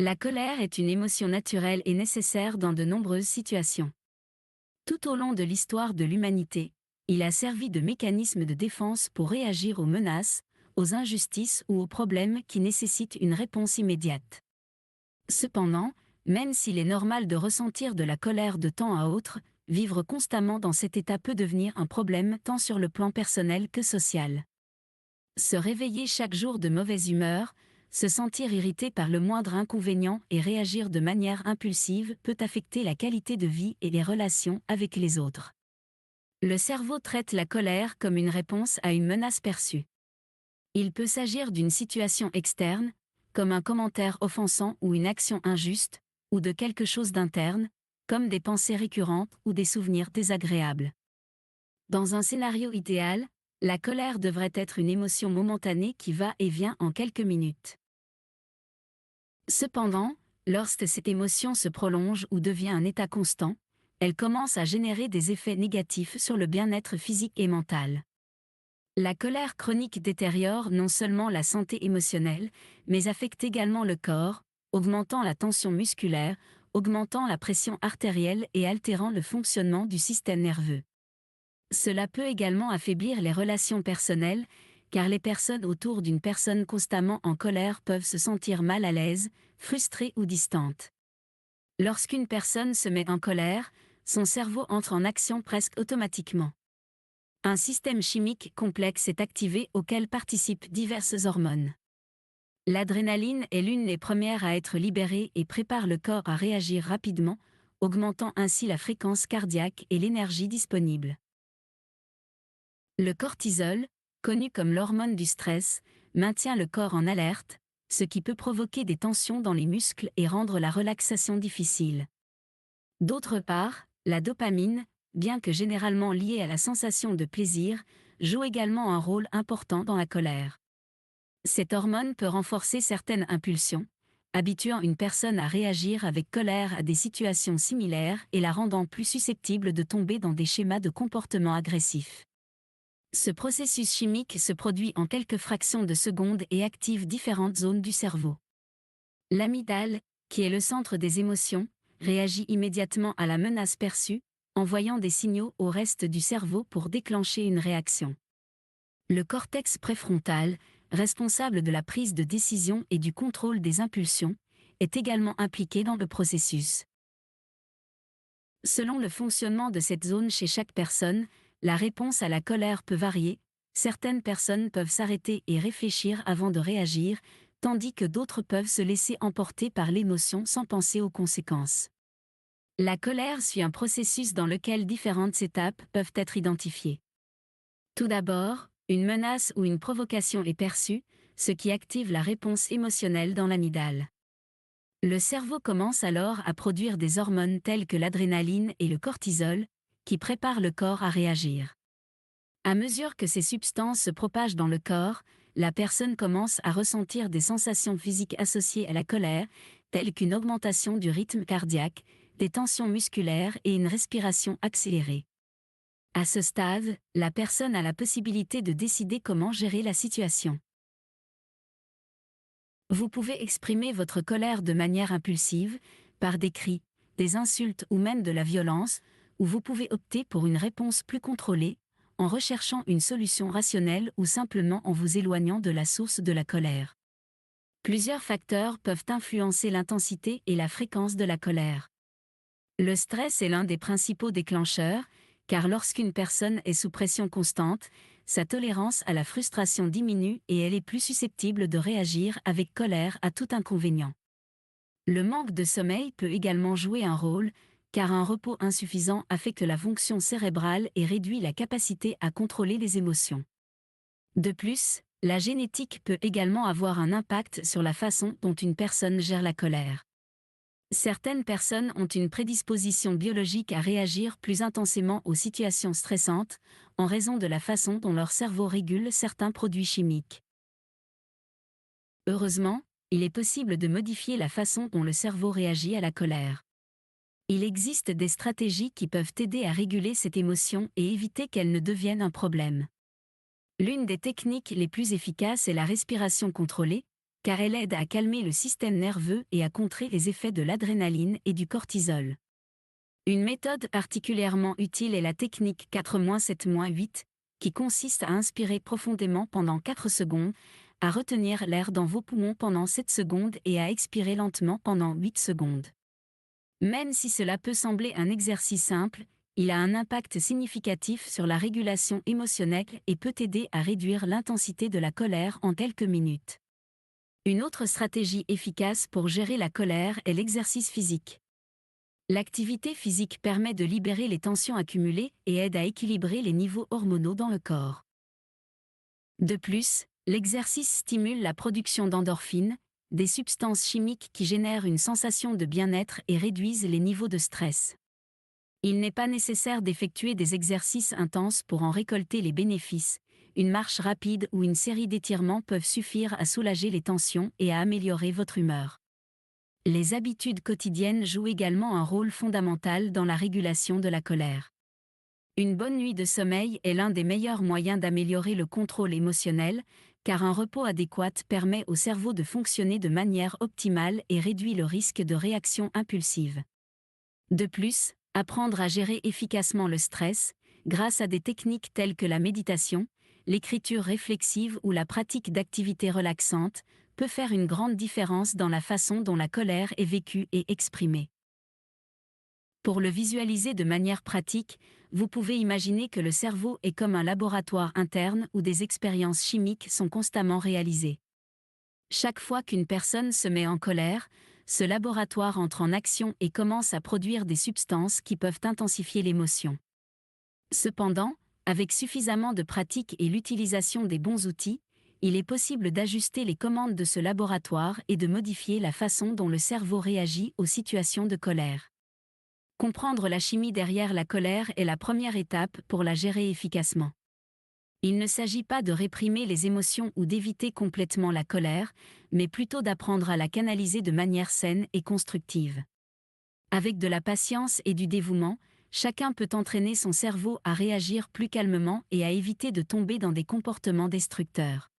La colère est une émotion naturelle et nécessaire dans de nombreuses situations. Tout au long de l'histoire de l'humanité, il a servi de mécanisme de défense pour réagir aux menaces, aux injustices ou aux problèmes qui nécessitent une réponse immédiate. Cependant, même s'il est normal de ressentir de la colère de temps à autre, vivre constamment dans cet état peut devenir un problème tant sur le plan personnel que social. Se réveiller chaque jour de mauvaise humeur, se sentir irrité par le moindre inconvénient et réagir de manière impulsive peut affecter la qualité de vie et les relations avec les autres. Le cerveau traite la colère comme une réponse à une menace perçue. Il peut s'agir d'une situation externe, comme un commentaire offensant ou une action injuste, ou de quelque chose d'interne, comme des pensées récurrentes ou des souvenirs désagréables. Dans un scénario idéal, la colère devrait être une émotion momentanée qui va et vient en quelques minutes. Cependant, lorsque cette émotion se prolonge ou devient un état constant, elle commence à générer des effets négatifs sur le bien-être physique et mental. La colère chronique détériore non seulement la santé émotionnelle, mais affecte également le corps, augmentant la tension musculaire, augmentant la pression artérielle et altérant le fonctionnement du système nerveux. Cela peut également affaiblir les relations personnelles, car les personnes autour d'une personne constamment en colère peuvent se sentir mal à l'aise, frustrées ou distantes. Lorsqu'une personne se met en colère, son cerveau entre en action presque automatiquement. Un système chimique complexe est activé auquel participent diverses hormones. L'adrénaline est l'une des premières à être libérée et prépare le corps à réagir rapidement, augmentant ainsi la fréquence cardiaque et l'énergie disponible. Le cortisol, connu comme l'hormone du stress, maintient le corps en alerte, ce qui peut provoquer des tensions dans les muscles et rendre la relaxation difficile. D'autre part, la dopamine, bien que généralement liée à la sensation de plaisir, joue également un rôle important dans la colère. Cette hormone peut renforcer certaines impulsions, habituant une personne à réagir avec colère à des situations similaires et la rendant plus susceptible de tomber dans des schémas de comportement agressif. Ce processus chimique se produit en quelques fractions de secondes et active différentes zones du cerveau. L'amygdale, qui est le centre des émotions, réagit immédiatement à la menace perçue, envoyant des signaux au reste du cerveau pour déclencher une réaction. Le cortex préfrontal, responsable de la prise de décision et du contrôle des impulsions, est également impliqué dans le processus. Selon le fonctionnement de cette zone chez chaque personne, la réponse à la colère peut varier. Certaines personnes peuvent s'arrêter et réfléchir avant de réagir, tandis que d'autres peuvent se laisser emporter par l'émotion sans penser aux conséquences. La colère suit un processus dans lequel différentes étapes peuvent être identifiées. Tout d'abord, une menace ou une provocation est perçue, ce qui active la réponse émotionnelle dans l'amygdale. Le cerveau commence alors à produire des hormones telles que l'adrénaline et le cortisol, qui préparent le corps à réagir. À mesure que ces substances se propagent dans le corps, la personne commence à ressentir des sensations physiques associées à la colère, telles qu'une augmentation du rythme cardiaque, des tensions musculaires et une respiration accélérée. À ce stade, la personne a la possibilité de décider comment gérer la situation. Vous pouvez exprimer votre colère de manière impulsive, par des cris, des insultes ou même de la violence, ou vous pouvez opter pour une réponse plus contrôlée, en recherchant une solution rationnelle ou simplement en vous éloignant de la source de la colère. Plusieurs facteurs peuvent influencer l'intensité et la fréquence de la colère. Le stress est l'un des principaux déclencheurs, car lorsqu'une personne est sous pression constante, sa tolérance à la frustration diminue et elle est plus susceptible de réagir avec colère à tout inconvénient. Le manque de sommeil peut également jouer un rôle, car un repos insuffisant affecte la fonction cérébrale et réduit la capacité à contrôler les émotions. De plus, la génétique peut également avoir un impact sur la façon dont une personne gère la colère. Certaines personnes ont une prédisposition biologique à réagir plus intensément aux situations stressantes, en raison de la façon dont leur cerveau régule certains produits chimiques. Heureusement, il est possible de modifier la façon dont le cerveau réagit à la colère. Il existe des stratégies qui peuvent aider à réguler cette émotion et éviter qu'elle ne devienne un problème. L'une des techniques les plus efficaces est la respiration contrôlée, car elle aide à calmer le système nerveux et à contrer les effets de l'adrénaline et du cortisol. Une méthode particulièrement utile est la technique 4-7-8, qui consiste à inspirer profondément pendant 4 secondes, à retenir l'air dans vos poumons pendant 7 secondes et à expirer lentement pendant 8 secondes. Même si cela peut sembler un exercice simple, il a un impact significatif sur la régulation émotionnelle et peut aider à réduire l'intensité de la colère en quelques minutes. Une autre stratégie efficace pour gérer la colère est l'exercice physique. L'activité physique permet de libérer les tensions accumulées et aide à équilibrer les niveaux hormonaux dans le corps. De plus, l'exercice stimule la production d'endorphines, des substances chimiques qui génèrent une sensation de bien-être et réduisent les niveaux de stress. Il n'est pas nécessaire d'effectuer des exercices intenses pour en récolter les bénéfices. Une marche rapide ou une série d'étirements peuvent suffire à soulager les tensions et à améliorer votre humeur. Les habitudes quotidiennes jouent également un rôle fondamental dans la régulation de la colère. Une bonne nuit de sommeil est l'un des meilleurs moyens d'améliorer le contrôle émotionnel, car un repos adéquat permet au cerveau de fonctionner de manière optimale et réduit le risque de réaction impulsive. De plus, apprendre à gérer efficacement le stress, grâce à des techniques telles que la méditation, l'écriture réflexive ou la pratique d'activités relaxantes, peut faire une grande différence dans la façon dont la colère est vécue et exprimée. Pour le visualiser de manière pratique, vous pouvez imaginer que le cerveau est comme un laboratoire interne où des expériences chimiques sont constamment réalisées. Chaque fois qu'une personne se met en colère, ce laboratoire entre en action et commence à produire des substances qui peuvent intensifier l'émotion. Cependant, avec suffisamment de pratique et l'utilisation des bons outils, il est possible d'ajuster les commandes de ce laboratoire et de modifier la façon dont le cerveau réagit aux situations de colère. Comprendre la chimie derrière la colère est la première étape pour la gérer efficacement. Il ne s'agit pas de réprimer les émotions ou d'éviter complètement la colère, mais plutôt d'apprendre à la canaliser de manière saine et constructive. Avec de la patience et du dévouement, chacun peut entraîner son cerveau à réagir plus calmement et à éviter de tomber dans des comportements destructeurs.